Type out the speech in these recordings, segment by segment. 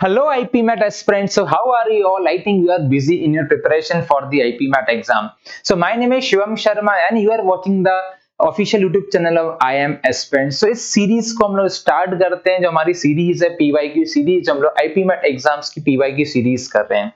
Hello IPMAT aspirants. So how are you all? I think you are busy in your preparation for the IPMAT exam. So my name is Shivam Sharma and you are watching the official YouTube channel of I am aspirant. So इस series को हम लोग start करते हैं। जो हमारी series है PYQ series, हम लोग आईपीमैट एग्जाम्स की पीवाईक्यू सीरीज कर रहे हैं।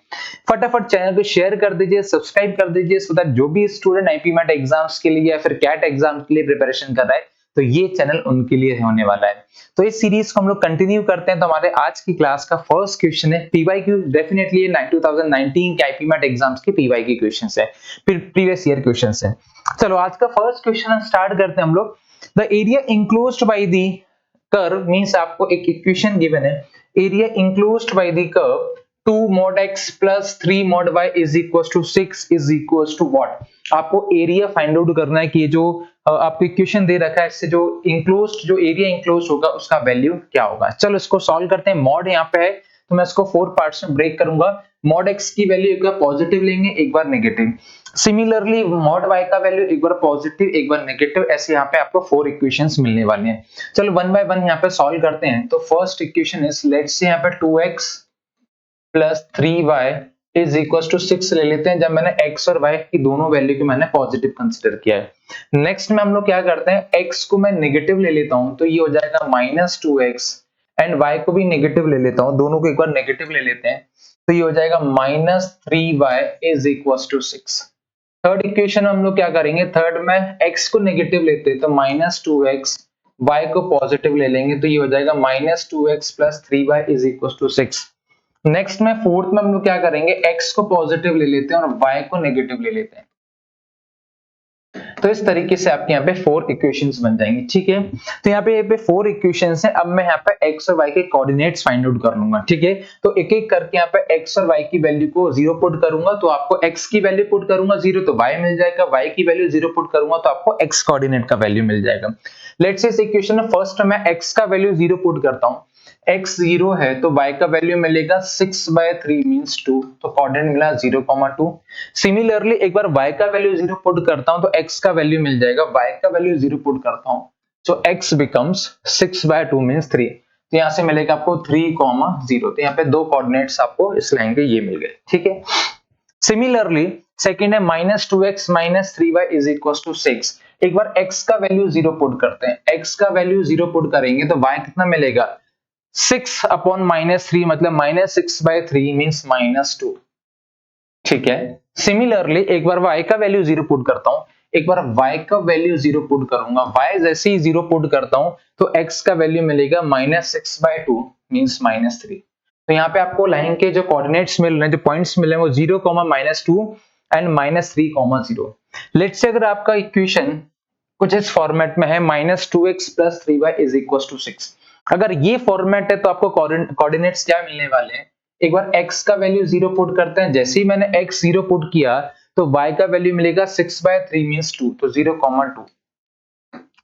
फटाफट चैनल को शेयर कर दीजिए, सब्सक्राइब कर दीजिए, सो दैट जो भी स्टूडेंट आईपीमैट एग्जाम्स के लिए या फिर कैट एग्जाम के लिए प्रिपरेशन कर रहा है तो ये चैनल उनके लिए होने वाला है। तो इस सीरीज को हम लोग कंटिन्यू करते हैं। तो हमारे आज की क्लास का फर्स्ट क्वेश्चन है पीवाईक्यू, डेफिनेटली 2019 के आईपीमैट एग्जाम्स के पीवाईक्यू क्वेश्चंस है, फिर प्रीवियस ईयर क्वेश्चंस है। चलो आज का फर्स्ट क्वेश्चन स्टार्ट करते हैं हम लोग। The area enclosed by the curve means आपको एक इक्वेशन गिवन है, area enclosed by the curve 2 mod x plus 3 mod y is equals to 6 is equals to what। आपको एरिया फाइंड आउट करना है कि ये जो आपको इक्वेशन दे रखा है इससे जो इंक्लोज्ड, जो एरिया इंक्लोज्ड होगा उसका वैल्यू क्या होगा। चलो इसको सॉल्व करते हैं। मॉड यहाँ पे है तो मैं इसको 4 पार्ट्स में ब्रेक करूंगा। मॉड x की वैल्यू एक बार पॉजिटिव लेंगे, एक बार नेगेटिव। सिमिलरली मॉड y का वैल्यू एक बार पॉजिटिव, एक बार नेगेटिव। ऐसे यहाँ पे आपको 4 इक्वेशंस मिलने वाले हैं। चलो वन बाय वन यहाँ पे सॉल्व करते हैं। तो first equation is, let's say यहाँ पे 2x plus 3y is equal to 6 ले लेते हैं, जब मैंने x और y की दोनों वैल्यू को मैंने पॉजिटिव कंसीडर किया है। नेक्स्ट में हम लोग क्या करते हैं, x को मैं नेगेटिव ले लेता हूं तो ये हो जाएगा -2x एंड y को भी नेगेटिव ले लेता हूं, दोनों को एक बार नेगेटिव ले लेते हैं तो ये हो जाएगा -3y is equal to 6। Third equation हम लोग क्या करेंगे, थर्ड में x को नेगेटिव लेते हैं तो -2x, y को पॉजिटिव ले लेंगे तो ये हो जाएगा -2x plus 3y is equal to 6। Next में फोर्थ में हम लोग क्या करेंगे, x को पॉजिटिव ले लेते हैं और y को नेगेटिव ले लेते हैं। तो इस तरीके से आपके यहाँ पे 4 इक्वेशंस बन जाएंगे। ठीक है, तो यहाँ पे 4 इक्वेशंस हैं। अब मैं यहाँ पे x और y के कोऑर्डिनेट्स फाइंड आउट कर लूंगा। ठीक है, तो एक एक करके यहाँ पे x और y की वैल्यू को 0 पुट करूंगा तो आपको x की वैल्यू पुट करूंगा 0 तो y मिल जाएगा, y की वैल्यू 0 पुट करूंगा तो आपको x कोऑर्डिनेट का वैल्यू मिल जाएगा। लेट्स से इस इक्वेशन में फर्स्ट मैं x का वैल्यू 0 पुट करता हूँ। x 0 है तो y का वैल्यू मिलेगा 6/3 मींस 2, तो कोऑर्डिनेट मिला 0,2। सिमिलरली एक बार y का वैल्यू 0 पुट करता हूं तो x का वैल्यू मिल जाएगा, y का वैल्यू 0 पुट करता हूं तो x बिकम्स 6/2 मींस 3। तो यहां से मिलेगा आपको 3,0। तो यहां पे दो कोऑर्डिनेट्स आपको इस लाइन के ये मिल गए। ठीक है, सिमिलरली सेकंड है -2x - 3y is equal to 6। एक बार x का वैल्यू 0 पुट करते हैं, x का वैल्यू 0 पुट करेंगे तो y कितना मिलेगा, 6/-3 मतलब -6/3 मींस -2। ठीक है, सिमिलरली एक बार y का वैल्यू 0 पुट करता हूं, एक बार y का वैल्यू 0 पुट करूंगा, y जैसे ही 0 पुट करता हूं तो x का वैल्यू मिलेगा -6/2 मींस -3। तो यहाँ पे आपको लाइन के जो कोऑर्डिनेट्स मिल रहे हैं, जो पॉइंट्स मिल रहे हैं वो 0, -2 एंड -3,0। लेट्स से अगर आपका इक्वेशन कुछ इस फॉर्मेट में है -2x plus 3y is equal to 6। अगर ये फॉर्मेट है तो आपको कोऑर्डिनेट्स क्या मिलने वाले हैं, एक बार x का वैल्यू 0 पुट करते हैं, जैसे ही मैंने x 0 पुट किया तो y का वैल्यू मिलेगा 6/3 मींस 2, तो 0,2।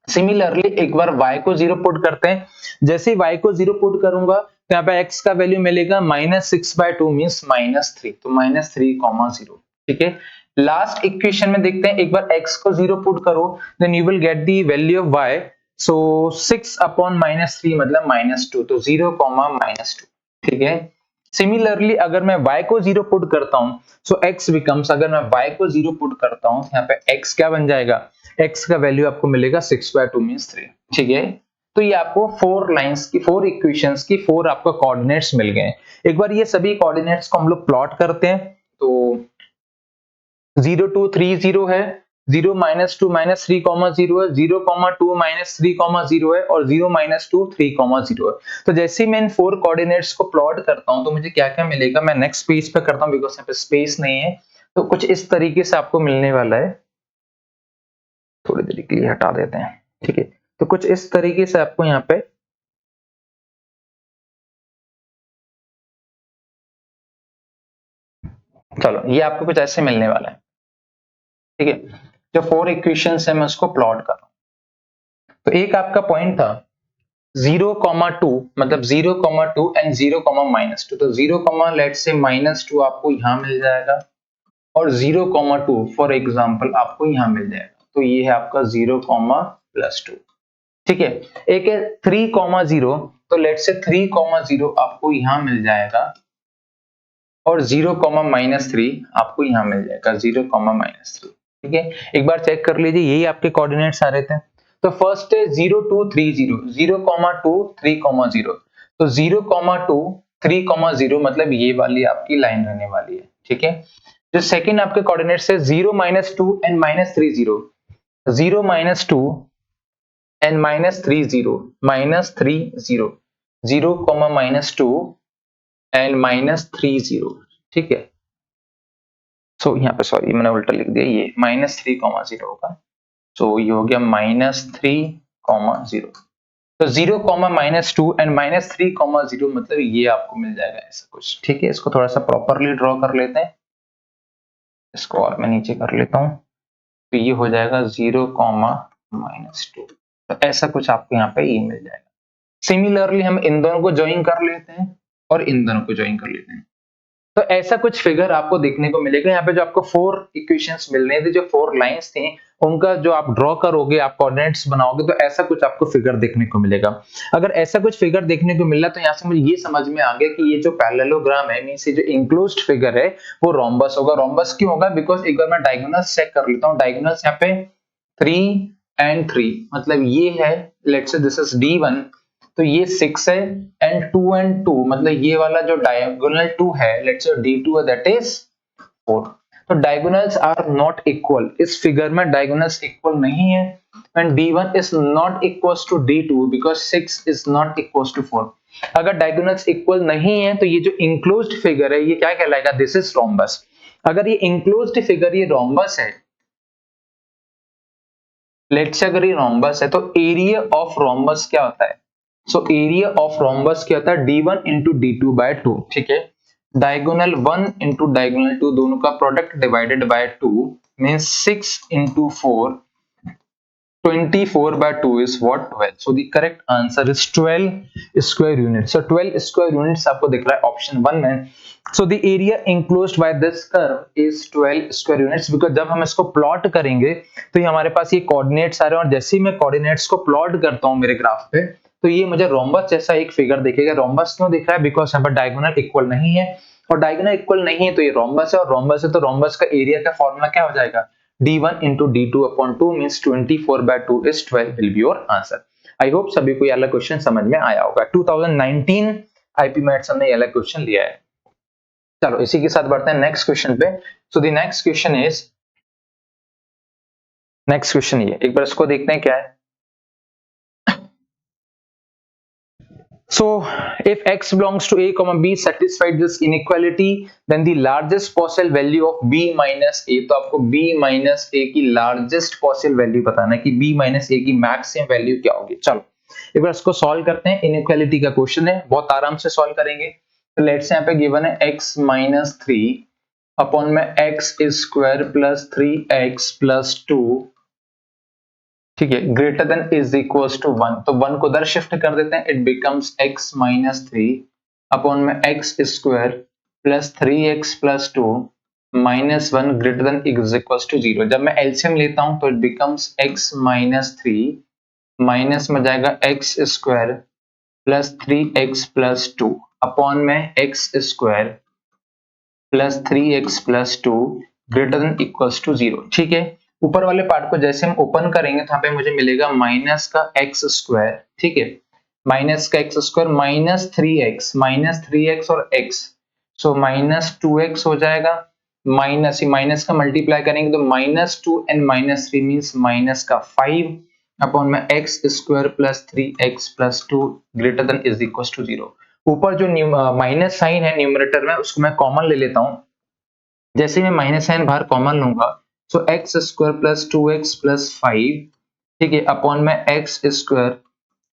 सिमिलरली एक बार y को 0 पुट करते हैं, जैसे ही y को 0 पुट करूंगा तो यहाँ पे x का वैल्यू मिलेगा -6/2 मींस -3, तो -3,0। ठीक है, लास्ट इक्वेशन में देखते हैं, एक बार x को 0 पुट करो then you will get the value of y। So 6/-3 मतलब -2, तो 0, -2। ठीक है, सिमिलरली अगर मैं y को 0 पुट करता हूं सो x बिकम्स, अगर मैं y को 0 पुट करता हूं यहाँ पे x क्या बन जाएगा, x का वैल्यू आपको मिलेगा 6/2 मींस 3। ठीक है, तो ये आपको 4 लाइंस की, 4 इक्वेशंस की 4 आपका कोऑर्डिनेट्स मिल गए। एक बार ये सभी कोऑर्डिनेट्स को हम लोग प्लॉट करते हैं तो 0, 2, 3, 0 है, 0, -2, -3,0 है, 0,2, -3,0 है और 0, -2, 3,0 है। तो जैसे ही मैं इन 4 कोऑर्डिनेट्स को प्लॉट करता हूं तो मुझे क्या-क्या मिलेगा, मैं नेक्स्ट पेज पे करता हूं बिकॉज़ यहाँ पे स्पेस नहीं है, तो कुछ इस तरीके से आपको मिलने वाला है। थोड़ी देर के लिए हटा देते हैं। ठीक है, तो कुछ इस तरीके से आपको यहाँ पे चलो ये आपको कुछ ऐसे मिलने वाला है। ठीक है, जो 4 इक्वेशंस है मैं उसको प्लॉट कर रहा हूं। तो एक आपका पॉइंट था 0,2 मतलब 0,2 एंड 0, -2, तो 0, लेट्स से -2 आपको यहां मिल जाएगा और 0,2 फॉर एग्जांपल आपको यहां मिल जाएगा, तो ये है आपका 0, +2। ठीक है, एक है 3,0 तो लेट से 3,0 आपको यहाँ मिल जाएगा और 0,-3 आपको यहाँ मिल जाएगा 0,-3। ठीक है, एक बार चेक कर लीजिए, यही आपके कोऑर्डिनेट्स आ रहे थे। तो फर्स्ट है 0, 2, 3, 0, 0,2, 3,0। तो 0,2, 3,0 मतलब ये वाली आपकी लाइन रहने वाली है। ठीक है, जो सेकंड आपके कोऑर्डिनेट्स है 0, -2 एंड -3, 0, 0, -2 एंड -3, 0, -3, 0, 0, -2 एंड -3, 0। ठीक है, सो यहाँ पे सॉरी मैंने उल्टा लिख दिया, ये -3,0 होगा। सो ये हो गया -3,0। तो 0, -2 एंड -3,0 मतलब ये आपको मिल जाएगा ऐसा कुछ। ठीक है, इसको थोड़ा सा प्रॉपरली ड्रॉ कर लेते हैं, इसको और मैं नीचे कर लेता हूँ। तो ये हो जाएगा 0, -2। तो ऐसा कुछ आपको यहाँ पे ये मिल जाएगा। सिमिलरली हम इन दोनों को ज्वाइन कर लेते हैं और इन दोनों को ज्वाइन कर लेते हैं। तो ऐसा कुछ फिगर आपको देखने को मिलेगा। यहाँ पे जो आपको 4 इक्वेशंस मिल रहे थे, जो 4 लाइंस थी, उनका जो आप ड्रॉ करोगे, आप कोऑर्डिनेट्स बनाओगे, तो ऐसा कुछ आपको फिगर देखने को मिलेगा। अगर ऐसा कुछ फिगर देखने को मिला तो यहाँ से मुझे ये समझ में आ गया कि ये जो पैरेललोग्राम है, मींस ये जो इंक्लोज्ड फिगर है वो रोम्बस होगा। रोम्बस क्यों होगा? बिकॉज एक बार मैं डायगोनल्स चेक कर लेता हूँ। डायगोनल्स यहाँ पे 3 एंड 3 मतलब ये है, let's say this is D1, तो ये 6 है, एंड 2 एंड 2 मतलब ये वाला जो डायगोनल 2 है, लेट्स से D2 है, दैट इज 4। तो डायगोनल्स आर नॉट इक्वल। इस फिगर में डायगोनल्स इक्वल नहीं है, and D1 is not equals to D2 because 6 is not equals to 4। अगर डायगोनल्स इक्वल नहीं है तो ये जो इंक्लोज्ड फिगर है ये क्या कहलाएगा? This is rhombus. अगर ये इंक्लोज्ड फिगर ये रोम्बस है, लेट्स से अगर ये रोम्बस है, तो एरिया ऑफ रोम्बस क्या होता है? सो एरिया ऑफ रोम्बस क्या होता है? D1 into D2 bye 2। ठीक है, डायगोनल 1 इंटू डायगोनल 2 दोनों का product divided by 2 means 6 into 4, 24 by 2 is what? 12. So the correct answer is 12 square units. So 12 square units आपको दिख रहा है ऑप्शन 1 में। So the area enclosed by this curve is 12 square units because जब हम इसको प्लॉट करेंगे तो ये हमारे पास ये कोऑर्डिनेट्स आ रहे हैं, और जैसे ही मैं कोऑर्डिनेट्स को प्लॉट करता हूँ मेरे ग्राफ पे, तो ये मुझे रोम्बस जैसा एक फिगर दिखेगा। रोम्बस क्यों दिख रहा है? बिकॉज यहाँ पर डायगोनल इक्वल नहीं है, और डायगोनल इक्वल नहीं है तो ये रोम्बस है, और रोम्बस है तो रोम्बस का एरिया का फॉर्मूला क्या हो जाएगा? D1 into D2 upon 2 means 24 by 2 is 12 will be your answer. I hope सभी को ये वाला क्वेश्चन समझ में आया होगा। 2019 आईपी मैथ्स हमने ये वाला क्वेश्चन लिया है। चलो इसी के साथ बढ़ते हैं नेक्स्ट क्वेश्चन पे। So the next question is, next question ये एक बार इसको देखते हैं क्या है। So if x belongs to a comma b satisfied this inequality, then the largest possible value of b minus a, तो आपको b minus a की largest possible value बताना है कि b minus a की maximum value क्या होगी। चलो एक बार इसको सॉल्व करते हैं। इनइक्वालिटी का क्वेश्चन है, बहुत आराम से सॉल्व करेंगे। तो लेट्स यहाँ पे गिवन है x minus 3 अपॉन में x square plus 3x plus 2, ठीक है, greater than is equals to 1। तो 1 को उधर शिफ्ट कर देते हैं, it becomes x minus 3 upon में x square plus 3x plus 2 minus 1 greater than is equals to 0। जब मैं एलसीएम लेता हूं तो it becomes x minus 3 minus में जाएगा x square plus 3x plus 2 upon में x square plus 3x plus 2 greater than equals to 0। ठीक है, ऊपर वाले पार्ट को जैसे हम ओपन करेंगे तो यहाँ पे मुझे मिलेगा माइनस का एक्स स्क्वायर। ठीक है, माइनस का एक्स स्क्वायर माइनस 3x और x, सो माइनस 2x हो जाएगा। माइनस ही माइनस का मल्टीप्लाई करेंगे तो minus 2 and minus 3 means minus का 5 अपॉन में x square plus 3x plus 2 greater than is equal to 0। ऊपर जो माइनस साइन है न्यूमरेटर में उसको मैं कॉमन ले लेता हूं। जैसे मैं माइनस साइन बाहर कॉमन लूंगा, so x square plus 2x plus 5, ठीक है, अपॉन में x square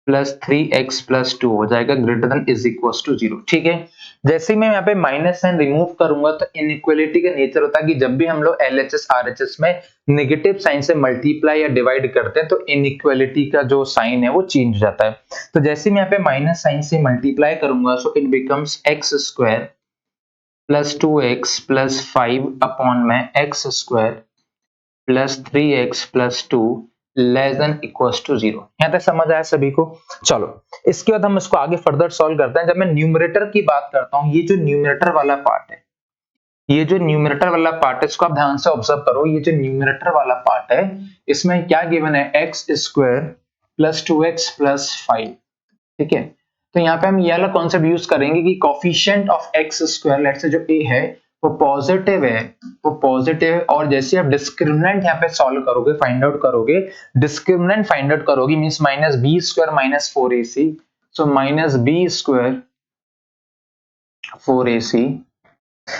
plus 3x plus 2 हो जाएगा greater than is equal to 0। ठीक है, जैसे ही मैं यहाँ पे माइनस साइन रिमूव करूंगा तो इनइक्वालिटी का नेचर होता है कि जब भी हम लोग LHS RHS में नेगेटिव साइन से मल्टीप्लाई या डिवाइड करते हैं तो इनइक्वालिटी का जो साइन है वो चेंज हो जाता है। तो जैसे मैं यहाँ पे माइनस साइन से मल्टीप्लाई करूंगा, so it becomes x square plus 2x plus 5 upon में x square plus 3x plus 2 less than equals to 0। यहाँ तक समझ आया सभी को? चलो इसके बाद हम इसको आगे फर्दर सॉल्व करते हैं। जब मैं न्यूमरेटर की बात करता हूँ, ये जो न्यूमरेटर वाला पार्ट है, ये जो न्यूमरेटर वाला पार्ट है, इसको आप ध्यान से ऑब्जर्व करो। ये जो न्यूमरेटर वाला पार्ट है, इसमें क्या गिवन है, x square plus 2x plus 5। ठीक है, तो यहाँ पे हम ये वाला कॉन्सेप्ट यूज करेंगे कि coefficient of x square, let's say जो a है वो पॉजिटिव है, वो पॉजिटिव है, और जैसे आप डिस्क्रिमिनेंट यहाँ पे सॉल्व करोगे, फाइंड आउट करोगे, डिस्क्रिमिनेंट फाइंड आउट करोगे, means minus B square minus 4ac, so minus B square 4ac।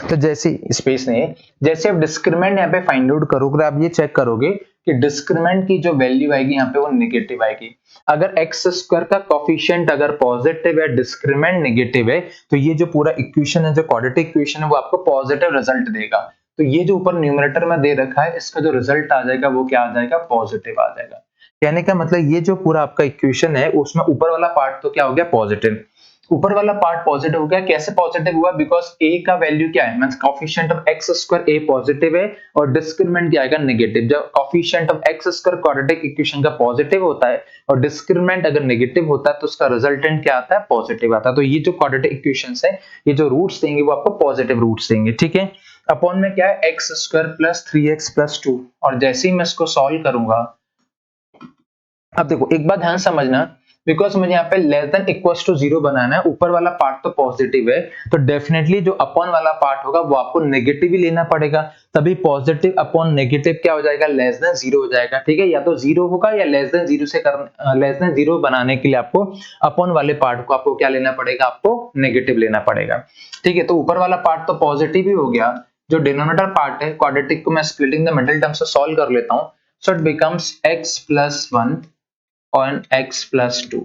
तो जैसे स्पेस नहीं है, जैसे आप डिस्क्रिमिनेंट यहाँ पे फाइंड आउट करोगे तो आप ये चेक करोगे कि डिस्क्रिमिनेंट की जो वैल्यू आएगी यहाँ पे वो नेगेटिव आएगी। अगर एक्स स्क्वायर का कोफिशिएंट अगर पॉजिटिव है, डिस्क्रिमिनेंट नेगेटिव है, तो ये जो पूरा इक्वेशन है, जो क्वाड्रेटिक इक्वेशन है, वो आपको पॉजिटिव रिजल्ट देगा। तो ये जो ऊपर न्यूमरेटर में दे रखा है, इसका जो रिजल्ट आ जाएगा वो क्या आ जाएगा, पॉजिटिव आ जाएगा। कहने का मतलब ये जो पूरा आपका इक्वेशन है उसमें ऊपर वाला पार्ट तो क्या हो गया, पॉजिटिव। ऊपर वाला पार्ट पॉजिटिव हो गया। कैसे पॉजिटिव हुआ, बिकॉज a का वैल्यू क्या है, means coefficient of x square a positive है और डिस्क्रिमिनेंट क्या आएगा, नेगेटिव। जब coefficient of x square quadratic equation का पॉजिटिव होता है और डिस्क्रिमिनेंट अगर नेगेटिव होता है तो उसका रिजल्टेंट क्या आता है, पॉजिटिव आता है। तो ये जो क्वाड्रेटिक इक्वेशंस है, ये जो रूट्स देंगे वो आपको पॉजिटिव रूट्स देंगे। ठीक है, अपॉन में क्या है, x square plus 3x plus 2, और जैसे ही मैं इसको सॉल्व करूंगा, अब देखो एक बात ध्यान समझना, बिकॉज मुझे यहाँ पे लेस देन इक्वल्स टू 0 बनाना है, ऊपर वाला पार्ट तो पॉजिटिव है, तो डेफिनेटली जो अपॉन वाला पार्ट होगा वो आपको नेगेटिव ही लेना पड़ेगा, तभी पॉजिटिव अपॉन नेगेटिव क्या हो जाएगा, लेस देन 0 हो जाएगा। ठीक है, या तो 0 होगा या लेस देन 0 से लेस देन 0 बनाने के लिए आपको अपॉन वाले पार्ट को आपको क्या लेना पड़ेगा, आपको नेगेटिव लेना पड़ेगा। ठीक है, तो ऊपर वाला पार्ट तो पॉजिटिव ही हो गया। जो डिनोमिनेटर पार्ट है, क्वाड्रेटिक को मैं स्प्लिटिंग द मिडिल टर्म से सॉल्व कर लेता हूं, सो it becomes x plus 1 on x plus 2।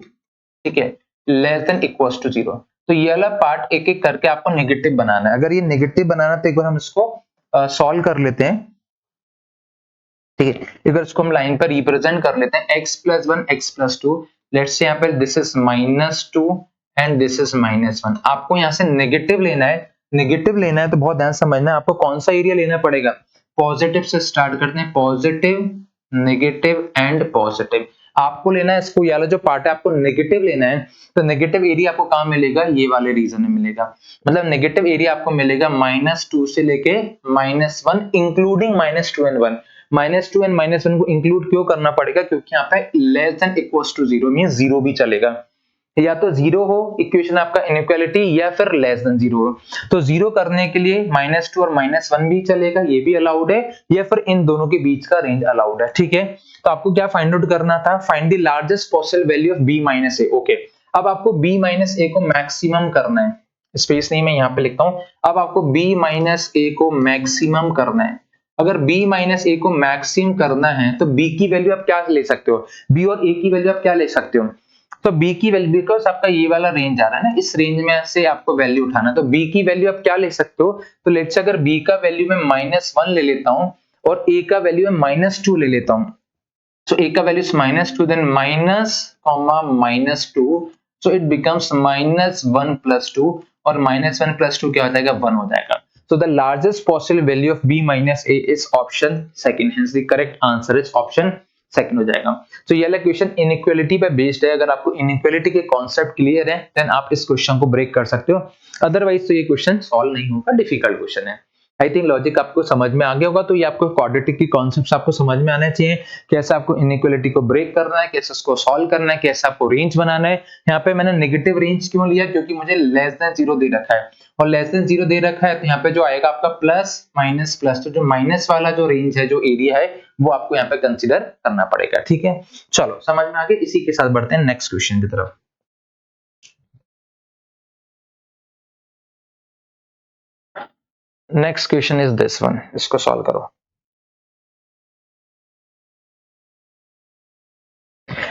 ठीक है, लेस देन इक्वल्स टू 0। तो ये वाला पार्ट एक एक करके आपको नेगेटिव बनाना है। अगर ये नेगेटिव बनाना तो एक बार हम इसको सॉल्व कर लेते हैं। ठीक है, अगर इसको हम लाइन पर रिप्रेजेंट कर लेते हैं, x plus 1 x plus 2, let's say यहाँ पे this is -2 and this is -1। आपको यहाँ से नेगेटिव लेना है, नेगेटिव लेना है तो बहुत ध्यान समझना है, आपको कौन सा एरिया लेना पड़ेगा, पॉजिटिव से स्टार्ट करते हैं, पॉजिटिव नेगेटिव एंड पॉजिटिव आपको लेना है। इसको वाला जो पार्ट है आपको नेगेटिव लेना है, तो नेगेटिव एरिया आपको कहां मिलेगा, ये वाले रीजन में मिलेगा। मतलब नेगेटिव एरिया आपको मिलेगा -2 से लेके -1 इंक्लूडिंग -2 एंड 1। -2 एंड -1 को इंक्लूड क्यों करना पड़ेगा, क्योंकि यहाँ पे less than equals to 0 means 0 भी चलेगा, या तो 0 हो इक्वेशन आपका इनइक्वालिटी, या फिर लेस देन 0 हो। तो 0 करने के लिए -2 और -1 भी चलेगा, ये भी अलाउड है, या फिर इन दोनों के बीच का रेंज अलाउड है। ठीक है, तो आपको क्या फाइंड आउट करना था, find the largest possible value of b minus a। Okay, अब आपको b माइनस a को मैक्सिमम करना है, स्पेस नहीं मैं यहाँ पे लिखता हूँ। अब आपको b माइनस a को मैक्सिमम करना है। अगर b माइनस a को मैक्सिमम करना है तो b की वैल्यू आप क्या ले सकते हो, b और a की वैल्यू आप क्या ले सकते हो, तो b की वैल्यू, बिकॉज आपका ये वाला रेंज आ रहा है ना, इस रेंज में से आपको वैल्यू उठाना, तो b की वैल्यू आप क्या ले सकते हो, तो लेट्स से अगर b का वैल्यू मैं -1 ले लेता हूं और a का वैल्यू मैं -2 ले लेता हूं, so a का value is -2, then minus comma -2, so it becomes -1 plus 2, और -1 plus 2 क्या हो जाएगा, 1 हो जाएगा। So the largest possible value of b minus a is option second, hence the correct answer is option second हो जाएगा। तो ये वाला क्वेश्चन इनइक्वालिटी पे बेस्ड है। अगर आपको इनइक्वालिटी के कॉन्सेप्ट क्लियर है देन आप इस क्वेश्चन को ब्रेक कर सकते हो, अदरवाइज तो ये क्वेश्चन सॉल्व नहीं होगा, डिफिकल्ट क्वेश्चन है। आई थिंक लॉजिक आपको समझ में आ गया होगा। तो ये आपको क्वाड्रेटिक की कॉन्सेप्ट्स आपको समझ में आने चाहिए, कैसे आपको इनइक्वालिटी को ब्रेक करना है, कैसे उसको सॉल्व करना है, कैसे आपको रेंज बनाना है। यहाँ पे मैंने नेगेटिव रेंज क्यों लिया, क्योंकि मुझे लेस देन 0 दे रखा है, और लेस देन 0 दे रखा है तो यहाँ पे जो आएगा आपका प्लस माइनस प्लस, तो जो माइनस वाला जो रेंज है, जो एरिया है, वो आपको यहाँ पे कंसिडर करना पड़ेगा। ठीक है, चलो समझ में आ गया। इसी के साथ बढ़ते हैं नेक्स्ट क्वेश्चन की तरफ। Next question is this one, इसको सॉल्व करो।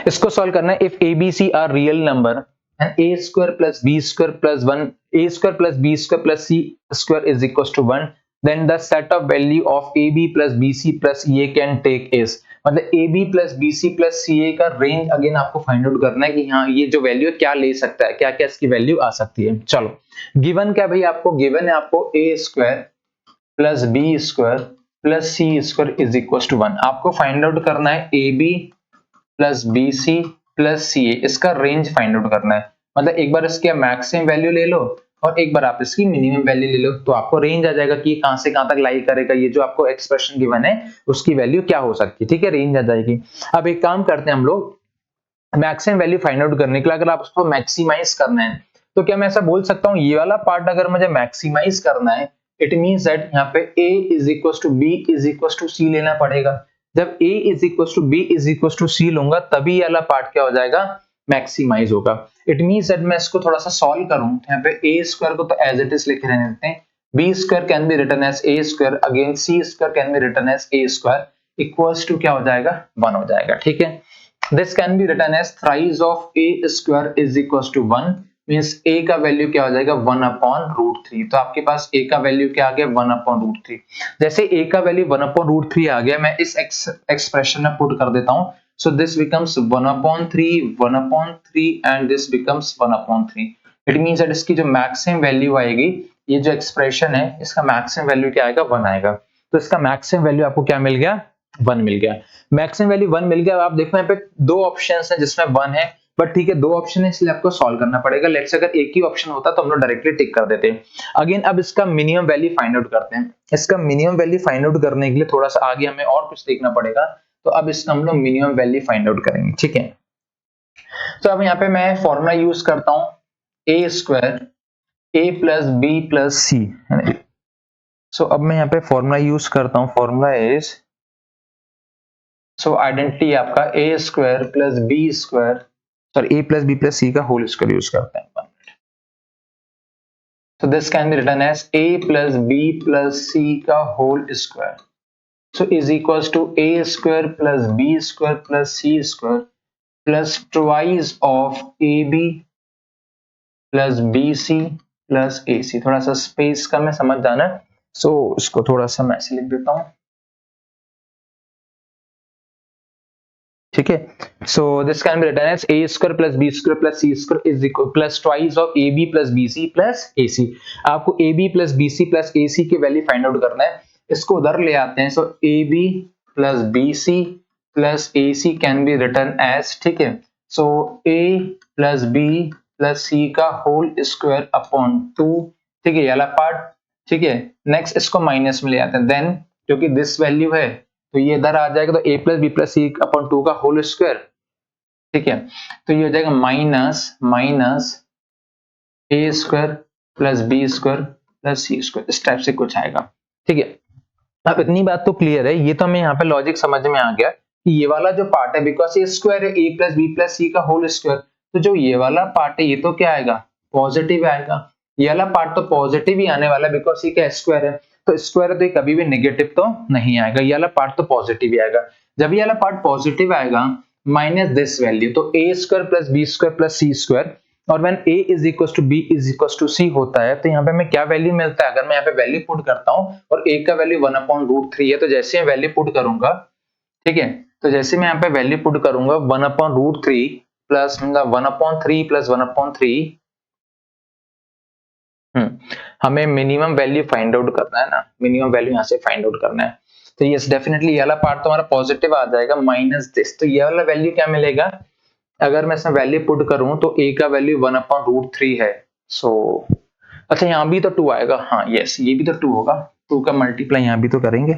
इसको सॉल्व करना है, if a b c are real number and a square plus B square plus 1, a square plus B square plus C square is equal to 1, then the set of value of a b plus b c plus a can take is. मतलब a b plus b c plus c a का range again आपको find out करना है कि हाँ ये जो value क्या ले सकता है, क्या क्या इसकी वैल्यू आ सकती है। चलो गिवन क्या भाई, आपको गिवन है आपको a square plus B square plus C square is equal to 1। आपको फाइंड आउट करना है a b plus b c plus c a, इसका रेंज फाइंड आउट करना है। मतलब एक बार इसकी मैक्सिमम वैल्यू ले लो और एक बार आप इसकी मिनिमम वैल्यू ले लो, तो आपको रेंज आ जाएगा कि कहां से कहां तक लाई करेगा, ये जो आपको एक्सप्रेशन गिवन है उसकी वैल्यू क्या हो सकती है। ठीक है, रेंज आ जाएगी। अब एक काम करते हैं हम लोग, मैक्सिमम वैल्यू फाइंड आउट करने के लिए अगर आप उसको मैक्सिमाइज करना है तो क्या मैं ऐसा बोल सकता हूं, ये वाला पार्ट अगर मुझे मैक्सिमाइज करना है, इट मींस दैट यहाँ पे a is equal to b is equal to c लेना पड़ेगा। जब a is equal to b is equal to c लूंगा तभी ये वाला पार्ट क्या हो जाएगा, मैक्सिमाइज होगा। इट मींस दैट मैं इसको थोड़ा सा सॉल्व करूं तो यहाँ पे a स्क्वायर को तो एज इट इज लिखे रहने देते हैं, b square can be written as a square, again c square can be written as a square equals to क्या हो जाएगा, 1 हो जाएगा। ठीक है, this can be written as thrice of a square is equals to 1, means a का value क्या हो जाएगा 1 अपॉन रूट 3। तो आपके पास a का वैल्यू क्या आ गया 1 अपॉन रूट 3। जैसे a का वैल्यू 1 अपॉन रूट 3 आ गया, मैं इस एक्सप्रेशन में पुट कर देता हूं। So this becomes 1 upon 3 and this becomes 1 upon 3। It means that इसकी जो मैक्सिमम वैल्यू आएगी, ये जो एक्सप्रेशन है इसका मैक्सिमम वैल्यू क्या आएगा 1 आएगा। तो इसका मैक्सिमम वैल्यू आपको क्या मिल गया, 1 मिल गया। मैक्सिमम वैल्यू 1 मिल गया। आप देखो यहाँ पे दो ऑप्शंस हैं जिसमें 1 है, बट ठीक है दो ऑप्शन है इसलिए आपको सॉल्व करना पड़ेगा। लेट्स से अगर एक ही ऑप्शन होता तो हम लोग डायरेक्टली टिक कर देते। अगेन अब इसका मिनिमम वैल्यू फाइंड आउट करते हैं। इसका मिनिमम वैल्यू फाइंड आउट करने के लिए थोड़ा सा आगे हमें और कुछ देखना पड़ेगा, तो अब इसका हम लोग मिनिमम वैल्यू फाइंड आउट करेंगे। ठीक है, तो अब यहाँ पे मैं फॉर्मूला यूज करता हूँ ए स्क्वायर ए प्लस बी प्लस सी। सो अब मैं यहाँ पे फॉर्मूला यूज करता हूँ, फॉर्मूला इज, सो आइडेंटिटी आपका a square plus B square, sorry a plus B plus c का होल स्क्वायर यूज करते हैं। So this can be written as a plus b plus c का whole square. So is equals to a square plus b square plus c square plus twice of ab plus bc plus ac। थोड़ा सा space का मैं समझ जाना, सो इसको थोड़ा सा मैं ऐसे लिख देता हूँ। ठीक है, so this can be written as a square plus b square plus c square is equal plus twice of ab plus bc plus ac। आपको ab plus bc plus ac की वैल्यू फाइंड आउट करना है, इसको उधर ले आते हैं। So ab plus bc plus ac can be written as, ठीक है, so a plus b plus c का होल स्क्वायर अपॉन 2। ठीक है, ये वाला पार्ट। ठीक है, नेक्स्ट इसको माइनस में ले आते हैं, देन क्योंकि दिस वैल्यू है तो ये इधर आ जाएगा, तो a plus B plus C upon 2 का होल स्क्वायर। ठीक है, तो ये हो जाएगा minus minus a square plus B square plus C square, इस टाइप से कुछ आएगा। ठीक है, अब इतनी बात तो क्लियर है, ये तो हमें यहाँ पे लॉजिक समझ में आ गया कि ये वाला जो पार्ट है, बिकॉज ये स्क्वायर है a plus B plus c का होल स्क्वायर, तो जो ये वाला पार्ट है ये तो क्या आएगा, पॉजिटिव आएगा। ये वाला पार्ट तो पॉजिटिव ही आने वाला है बिकॉज ये क्या स्क्वायर है, तो स्क्वायर है तो ये कभी भी नेगेटिव तो नहीं आएगा, ये वाला पार्ट तो पॉजिटिव ही आएगा। जब ये वाला पार्ट पॉजिटिव आएगा माइनस दिस वैल्यू, तो a square plus B square plus C square, और when a is equal to b is equal to c होता है तो यहाँ पे हमें क्या वैल्यू मिलता है, अगर मैं यहाँ पे वैल्यू पुट करता हूँ और a का वैल्यू 1 अपॉन रूट 3 है, तो जैसे मैं वैल्यू पुट करूंगा, ठीक है, तो जैसे मैं यहाँ पे वैल्यू पुट करूंगा 1 upon root 3 plus 1 upon 3 plus 1 upon 3, हमें मिनिमम वैल्यू फाइंड आउट करना है ना, मिनिमम वैल्यू यहाँ से फाइंड आउट करना है। तो यस डेफिनेटली ये वाला पार्ट तो हमारा पॉजिटिव आ जाएगा माइनस दिस, तो ये वाला वैल्यू क्या मिलेगा, अगर मैं इसमें वैल्यू पुट करूं तो a का वैल्यू 1 अपॉन रूट 3 है। सो अच्छा यहाँ भी तो 2 आएगा, हाँ यस ये भी तो 2 होगा, 2 का मल्टीप्लाई यहाँ भी तो करेंगे।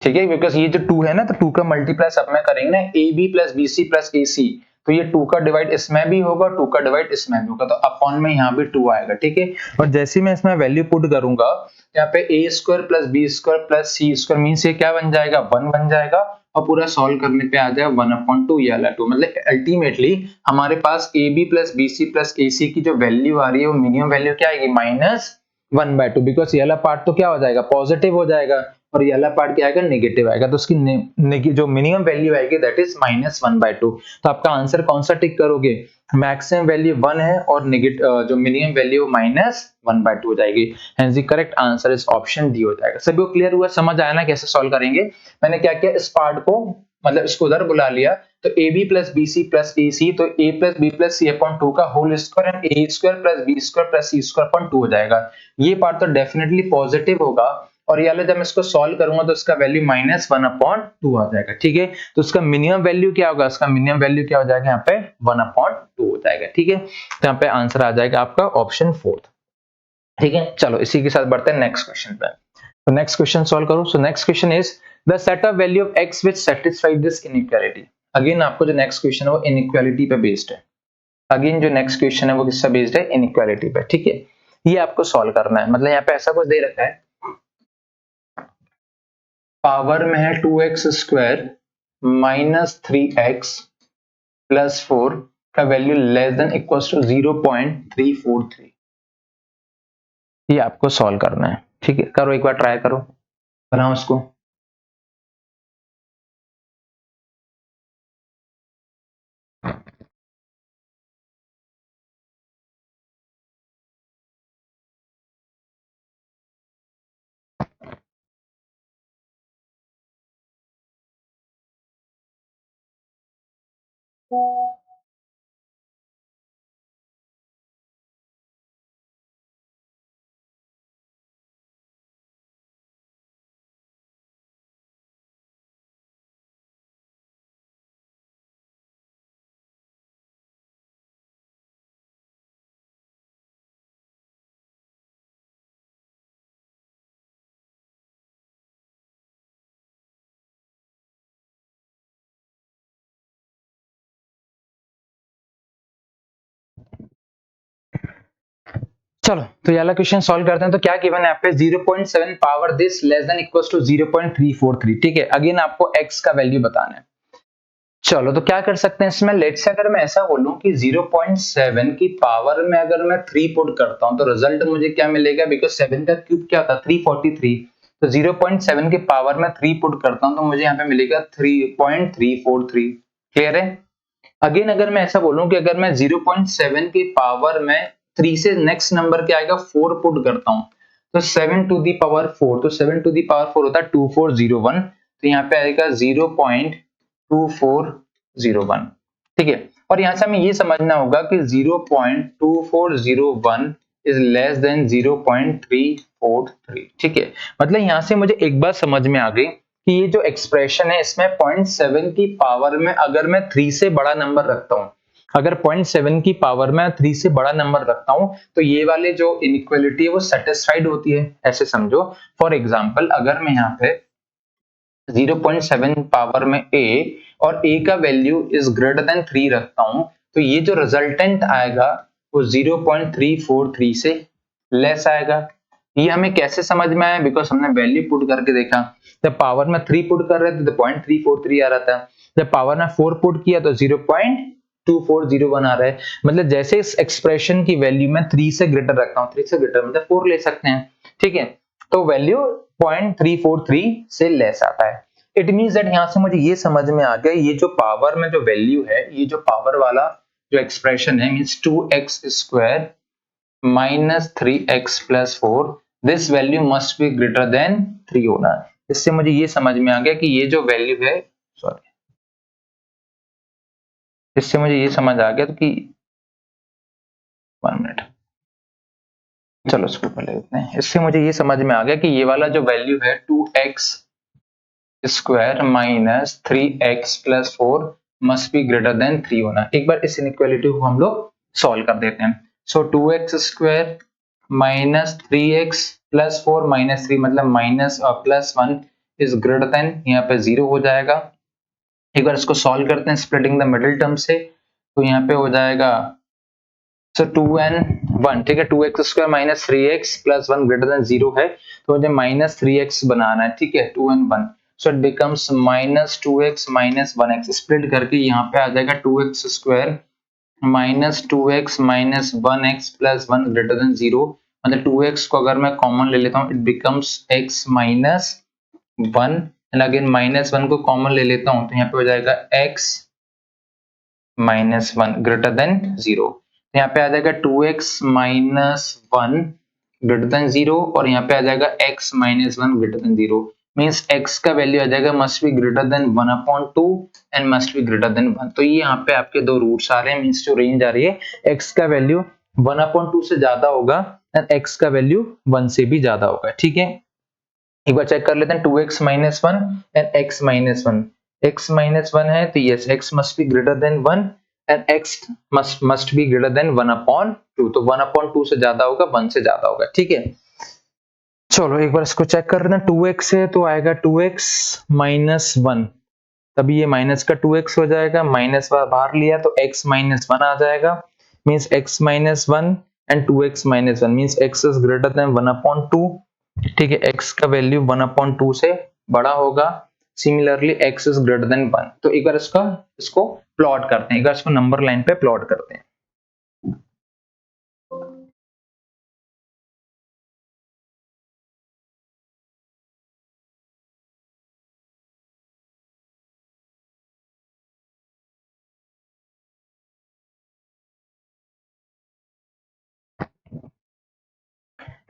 ठीक है, बिकॉज ये जो 2 है ना, तो 2 का मल्टीप्लाई सब में करेंगे ना, a b plus b c plus a c, तो ये 2 का डिवाइड इसमें भी होगा, 2 का डिवाइड इसमें भी होगा, तो अपॉन में यहाँ भी 2 आएगा। ठीक है, और जैसे ही मैं इसमें वैल्यू पुट करूंगा यहाँ पे a square plus B square plus C square means ये क्या बन जाएगा 1 बन जाएगा, और पूरा सॉल्व करने पे आ जाएगा 1 अपॉन 2, ये वाला 2, मतलब अल्टीमेटली हमारे पास a b plus b c plus a c की जो वैल्यू आ रही है वो मिनिमम वैल्यू क्या आएगी -1/2, बिकॉज ये वाला पार्ट तो क्या हो जाएगा पॉजिटिव हो जाएगा और ये वाला पार्ट क्या आएगा नेगेटिव आएगा, तो उसकी जो मिनिमम वैल्यू आएगी दैट इज -1/2। तो आपका आंसर कौन सा टिक करोगे, मैक्सिमम वैल्यू 1 है और नेगेटिव जो मिनिमम वैल्यू -1/2 हो जाएगी, hence the correct answer is option D हो जाएगा। सभी को क्लियर हुआ, समझ आया ना कैसे सॉल्व करेंगे। मैंने क्या किया, इस पार्ट को मतलब इसको उधर बुला लिया, तो a b plus b c plus a c, तो a plus B plus C upon 2 का whole square and a square plus B square plus C square upon 2 हो जाएगा। ये पार्ट तो डेफिनेटली पॉजिटिव होगा और ये वाला जब मैं इसको सॉल्व करूंगा तो इसका वैल्यू -1/2 आ जाएगा। ठीक है, तो उसका मिनिमम वैल्यू क्या होगा, उसका मिनिमम वैल्यू क्या हो जाएगा यहाँ पे 1/2 हो जाएगा। ठीक है, तो यहाँ पे आंसर आ जाएगा आपका ऑप्शन 4। ठीक है, चलो इसी के साथ बढ़ते हैं नेक्स्ट क्वेश्चन पे। तो नेक्स्ट क्वेश्चन सॉल्व करो। So next question is the set of value of x which satisfy this inequality। Again आपको जो नेक्स्ट क्वेश्चन है वो इनइक्वालिटी पे बेस्ड है। अगेन जो नेक्स्ट क्वेश्चन है वो किससे बेस्ड है, इनइक्वालिटी पे। ठीक है, ये आपको सॉल्व करना है। मतलब यहाँ पे ऐसा कुछ दे रखा है, पावर में है 2x square minus 3x plus 4 का value less than equal to 0.343। ये आपको सॉल्व करना है। ठीक है, करो एक बार ट्राई करो, बनाओ उसको। चलो तो ये वाला क्वेश्चन सॉल्व करते हैं। तो क्या गिवन है यहाँ पे 0.7 power this less than equals to 0.343। ठीक है, अगेन आपको x का वैल्यू बताना है। चलो तो क्या कर सकते हैं इसमें, लेट्स से अगर मैं ऐसा बोलूं कि 0.7 की पावर में अगर मैं 3 पुट करता हूं तो रिजल्ट मुझे क्या मिलेगा, बिकॉज 7 का क्यूब क्या था 343। तो 0.7 की पावर में 3 पुट करता हूं तो मुझे यहाँ पे मिलेगा 3.343। क्लियर है। अगेन अगर मैं ऐसा बोलूं कि अगर मैं 0.7 की पावर में 3 से नेक्स्ट नंबर क्या आएगा 4 पुट करता हूं तो 7 टू दी पावर 4, तो 7 टू दी पावर 4 होता है 2401। तो यहाँ पे आएगा 0.2401। ठीक है, और यहां से हमें ये समझना होगा कि 0.2401 इज लेस देन 0.343। ठीक है, मतलब यहां से मुझे एक बात समझ में आ गई कि ये जो एक्सप्रेशन है इसमें 0.7 की पावर में अगर मैं 3 से बड़ा नंबर रखता हूं, अगर 0.7 की पावर में 3 से बड़ा नंबर रखता हूं तो ये वाले जो इनइक्वालिटी है वो सेटिस्फाइड होती है, ऐसे समझो। फॉर एग्जांपल अगर मैं यहाँ पे 0.7 पावर में a और a का वैल्यू इज ग्रेटर देन 3 रखता हूं तो ये जो रिजल्टेंट आएगा वो 0.343 से लेस आएगा। ये हमें कैसे समझ में आया, बिकॉज हमने वैल्यू पुट करके देखा। जब पावर में 3 पुट कर रहे थे तो 0.343 आ रहा था, जब पावर में 4 पुट किया तो 0.2401 आ रहा है। मतलब जैसे इस एक्सप्रेशन की वैल्यू में 3 से ग्रेटर रखता हूं, 3 से ग्रेटर मतलब 4 ले सकते हैं। ठीक है, तो वैल्यू 0.343 से लेस आता है। इट मींस दैट यहां से मुझे ये समझ में आ गया ये जो पावर में जो वैल्यू है, ये जो पावर वाला जो एक्सप्रेशन है means 2x square minus 3x plus 4 this value must be greater than 3 होना है। इससे मुझे ये समझ में आ गया कि ये जो वैल्यू है, सॉरी, इससे मुझे ये समझ आ गया कि 1 मिनट, चलो इसको पहले देखते हैं। इससे मुझे ये समझ में आ गया कि ये वाला जो वैल्यू है 2x square minus 3x plus 4 must be greater than 3 होना। एक बार इस इनइक्वालिटी को हम लोग सॉल्व कर देते हैं। सो 2x square minus 3x plus 4 minus 3 मतलब माइनस और प्लस 1 इज ग्रेटर देन, यहाँ पे 0 हो जाएगा। एक बार इसको सॉल्व करते हैं स्प्लिटिंग द मिडिल टर्म से, तो यहाँ पे हो जाएगा सो 2n1। ठीक है, 2x square minus 3x plus 1 greater then 0 है तो मुझे माइनस 3x बनाना है। ठीक है, 2n1 so it becomes minus 2x minus 1x, split करके यहाँ पे आ जाएगा 2x square minus 2x minus 1x plus 1 greater then 0। मतलब 2x को अगर मैं कॉमन ले लेता हूँ it becomes x minus 1 and again minus 1 को कॉमन ले लेता हूँ तो यहाँ पे हो जाएगा x माइनस 1 ग्रेटर देन 0। यहाँ पे आ जाएगा 2x माइनस 1 ग्रेटर देन 0 और यहाँ पे आ जाएगा x minus 1 greater then 0। Means x का वैल्यू आ जाएगा must be greater than 1/2 and must be greater than 1। तो ये यहाँ पे आपके दो रूट्स आ रहे हैं, मींस जो रेंज आ रही है x का वैल्यू 1/2 से ज्यादा होगा एंड x का वैल्यू 1 से भी ज्यादा होगा। ठीक है, एक बार चेक कर लेते हैं 2x minus one and x minus one. x minus one है तो yes x must be greater than one and x must be greater than one upon two. तो वन अपॉन टू से ज्यादा होगा, वन से ज्यादा होगा, ठीक है। चलो एक बार इसको चेक कर लेते हैं, 2x है तो आएगा 2x माइनस वन, तभी ये माइनस का 2x हो जाएगा, माइनस बाहर लिया तो x माइनस वन आ जाएगा, means x minus one and 2x minus one means x is greater than one upon two, ठीक है। x का वैल्यू वन अपॉन टू से बड़ा होगा, similarly x is greater than one. तो एक बार इसको प्लॉट करते हैं, एक बार इसको नंबर लाइन पे प्लॉट करते हैं।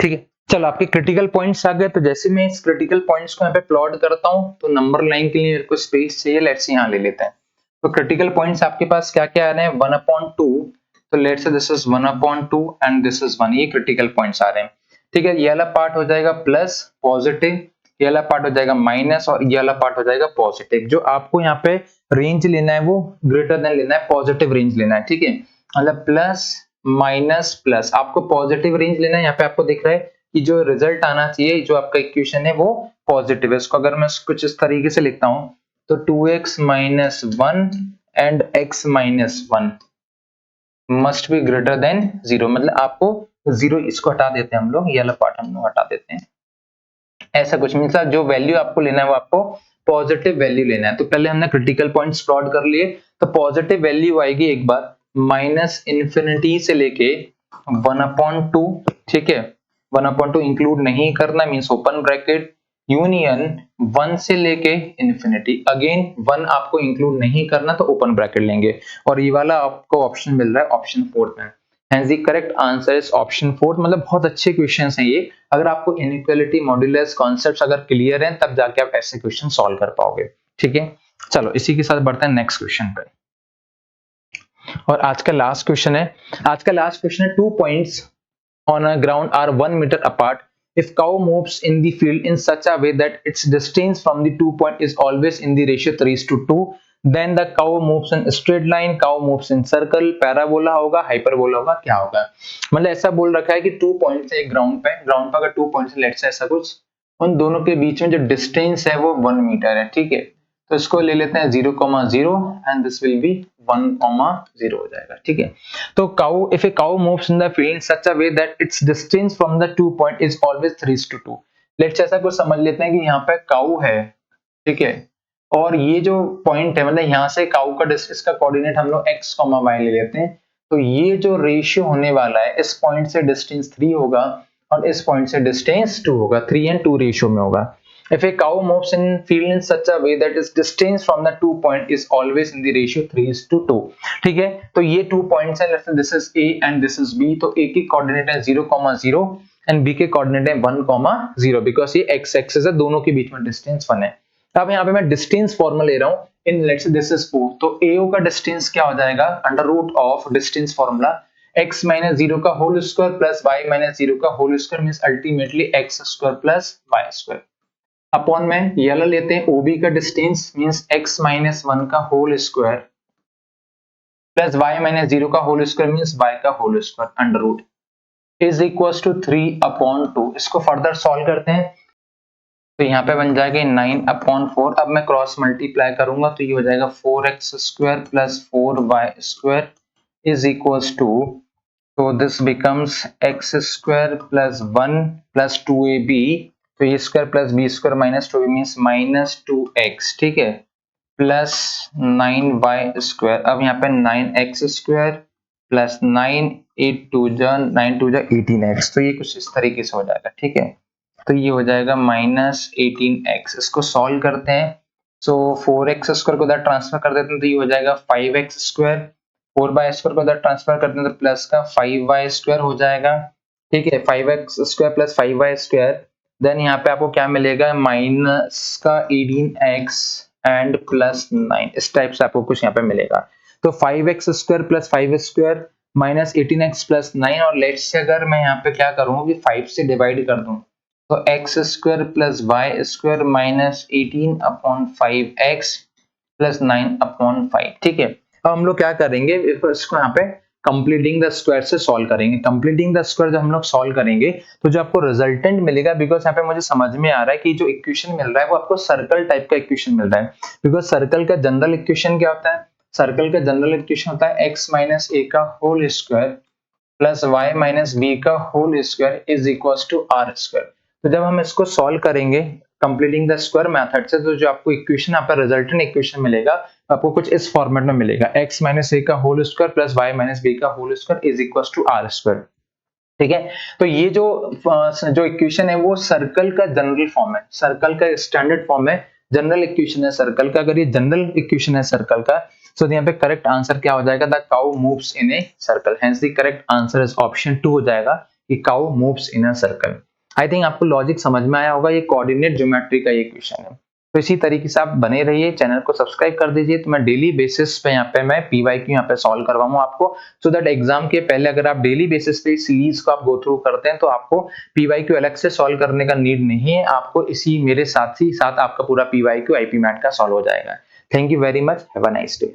ठीक है, चलो आपके क्रिटिकल पॉइंट्स आ गए। तो जैसे मैं इस क्रिटिकल पॉइंट्स को यहाँ पे प्लॉट करता हूँ तो नंबर लाइन के लिए मेरे को स्पेस चाहिए, लेट्स यहाँ ले लेते हैं। तो क्रिटिकल पॉइंट्स आपके पास क्या क्या आ रहे हैं, वन अपॉन टू, तो let's say this is one upon two and this is one, ये क्रिटिकल पॉइंट्स आ रहे हैं, ठीक है। ये वाला पार्ट हो जाएगा प्लस पॉजिटिव, ये वाला पार्ट हो जाएगा माइनस और ये वाला पार्ट हो जाएगा पॉजिटिव। जो आपको यहाँ पे रेंज लेना है वो ग्रेटर देन लेना है, पॉजिटिव रेंज लेना है, ठीक है। मतलब प्लस माइनस प्लस, आपको पॉजिटिव रेंज लेना है। यहाँ पे आपको दिख रहा है कि जो रिजल्ट आना चाहिए, जो आपका इक्वेशन है वो पॉजिटिव है। इसको अगर मैं कुछ इस तरीके से लिखता हूं तो 2x minus one and x minus one must be greater than zero, मतलब आपको जीरो, इसको हटा देते हैं हम लोग, ये वाला पार्ट हम लोग हटा देते हैं, ऐसा कुछ मीन्स जो वैल्यू आपको लेना है वो आपको पॉजिटिव वैल्यू लेना है। तो पहले हमने क्रिटिकल पॉइंट्स प्लॉट कर लिए, तो पॉजिटिव वैल्यू आएगी एक बार माइनस इन्फिनिटी से लेके वन अपॉन टू, ठीक है। वन अपॉन टू इंक्लूड नहीं करना means open bracket, union one से लेके इन्फिनिटी, अगेन वन आपको इंक्लूड नहीं करना तो ओपन ब्रैकेट लेंगे, और ये वाला आपको ऑप्शन मिल रहा है ऑप्शन फोर्थ में। Hence the correct answer is option 4। मतलब बहुत अच्छे क्वेश्चंस हैं ये, अगर आपको इनइक्वालिटी मॉड्यूलस कॉन्सेप्ट्स अगर क्लियर हैं तब जाके आप ऐसे क्वेश्चन सॉल्व कर पाओगे, ठीक है। चलो इसी के साथ बढ़ते हैं नेक्स्ट क्वेश्चन पे, और आज का लास्ट क्वेश्चन है। आज का लास्ट क्वेश्चन है, 2 points on a ground are 1 meter apart. If cow moves in the field in such a way that its distance from the 2 point is always in the ratio 3:2, then the cow moves in straight line, cow moves in circle, parabola होगा, hyperbola होगा, क्या होगा। मतलब ऐसा बोल रखा है कि 2 पॉइंट्स है ग्राउंड पे अगर 2 पॉइंट्स लेट से ऐसा कुछ, उन दोनों के बीच में जो डिस्टेंस है वो 1 मीटर है, ठीक है। तो इसको ले लेते हैं 0,0 एंड दिस विल बी 1,0 हो जाएगा, ठीक है। तो cow, if a cow moves in the field in such a way that its distance from the 2 point is always 3:2, let's ऐसा कुछ समझ लेते हैं कि यहाँ पे काऊ है, ठीक है, और ये जो पॉइंट है मतलब यहाँ से काऊ का डिस्टेंस का कोऑर्डिनेट हम लोग x, y ले लेते हैं। तो ये जो रेशियो होने वाला है, इस पॉइंट से डिस्टेंस 3 होगा और इस पॉइंट से डिस्टेंस 2 होगा, 3 and 2 रेशियो में होगा। If a cow moves in field in such a way that its distance from the 2 point is always in the ratio 3:2, ठीक है। तो ये 2 पॉइंट्स है, let's say this is A and this is B। तो A की coordinate है 0,0 and B के coordinate है 1,0 बिकॉज़ ये x एक्सिस है, दोनों के बीच में डिस्टेंस 1 है। अब यहाँ पे मैं डिस्टेंस फॉर्मूला ले रहा हूँ इन, let's say this is O, तो AO का डिस्टेंस क्या हो जाएगा, under root of distance formula x minus 0 का whole square plus y minus 0 का whole square means ultimately x square plus y square upon में ये वाला लेते हैं OB का डिस्टेंस मींस x माइनस 1 का whole square plus y minus 0 का होल स्क्वायर मींस y का whole square under root is equals to 3/2। इसको फर्दर सॉल्व करते हैं तो यहाँ पे बन जाएगा 9/4। अब मैं क्रॉस मल्टीप्लाई करूंगा तो ये हो जाएगा 4x square plus 4y square is equals to, तो this becomes x square plus 1 plus 2ab, तो ये square plus B square minus 2b means minus 2x, ठीक है, प्लस 9y स्क्वायर। अब यहाँ पे 9x स्क्वायर प्लस 9 जा 18x, तो ये कुछ इस तरीके से हो जाएगा, ठीक है। तो ये हो जाएगा माइनस 18x। इसको सॉल्व करते हैं, सो 4x स्क्वायर को उधर ट्रांसफर कर देते हैं तो ये हो जाएगा 5x स्क्वायर, 4y स्क्वायर को उधर ट्रांसफर करते हैं तो प्लस का 5y स्क्वायर हो जाएगा, ठीक है, 5x square plus 5y square. Then यहाँ पे आपको क्या मिलेगा, माइनस का 18x एंड प्लस 9, इस टाइप से आपको कुछ यहाँ पे मिलेगा। तो 5x square plus 5 square minus 18x plus 9, और लेट्स से अगर मैं यहाँ पे क्या करूँ कि 5 से डिवाइड कर दूं तो x square plus y square minus 18 upon 5x plus 9 upon 5। ठीक है, अब हम लोग क्या करेंगे, इसको यहाँ पे कंप्लीटिंग द स्क्वायर से सॉल्व करेंगे। कंप्लीटिंग द स्क्वायर जब हम लोग सॉल्व करेंगे तो जो आपको रिजल्टेंट मिलेगा, बिकॉज यहाँ पे मुझे समझ में आ रहा है कि जो इक्वेशन मिल रहा है वो आपको सर्कल टाइप का इक्वेशन मिल रहा है। बिकॉज सर्कल का जनरल इक्वेशन क्या होता है, सर्कल का जनरल इक्वेशन होता है एक्स माइनस ए का whole square plus y minus b का whole square is equal to r square. तो जब हम इसको सॉल्व करेंगे कंप्लीटिंग द स्क्वायर मेथड से, तो जो आपको इक्वेशन यहाँ पर रिजल्टेंट इक्वेशन मिलेगा आपको कुछ इस फॉर्मेट में मिलेगा, x माइनस ए का whole square plus y minus b का whole square is equal to r square. ठीक है, तो ये जो इक्वेशन है वो सर्कल का जनरल फॉर्म है, सर्कल का स्टैंडर्ड फॉर्म है, जनरल इक्वेशन है सर्कल का। अगर ये जनरल इक्वेशन है सर्कल का, तो यहाँ पे करेक्ट आंसर क्या हो जाएगा, the cow moves in a circle, hence the correct answer is option 2 हो जाएगा कि cow moves in a circle. I think आपको लॉजिक समझ में आया होगा, ये कोऑर्डिनेट ज्योमेट्री का ये क्वेश्चन है। तो इसी तरीके से आप बने रहिए, चैनल को सब्सक्राइब कर दीजिए, तो मैं डेली बेसिस पे यहाँ पे मैं पीवाईक्यू यहाँ पे सॉल्व करवाऊँ आपको, सो दैट एग्जाम के पहले अगर आप डेली बेसिस पे सीरीज को आप गो थ्रू करते हैं तो आपको पीवाईक्यू अलग से सॉल्व करने का नीड नहीं है, आपको इसी मेरे साथ ही साथ आपका पूरा पीवाईक्यू आईपी मैट का सॉल्व हो जाएगा। Thank you very much, have a nice day.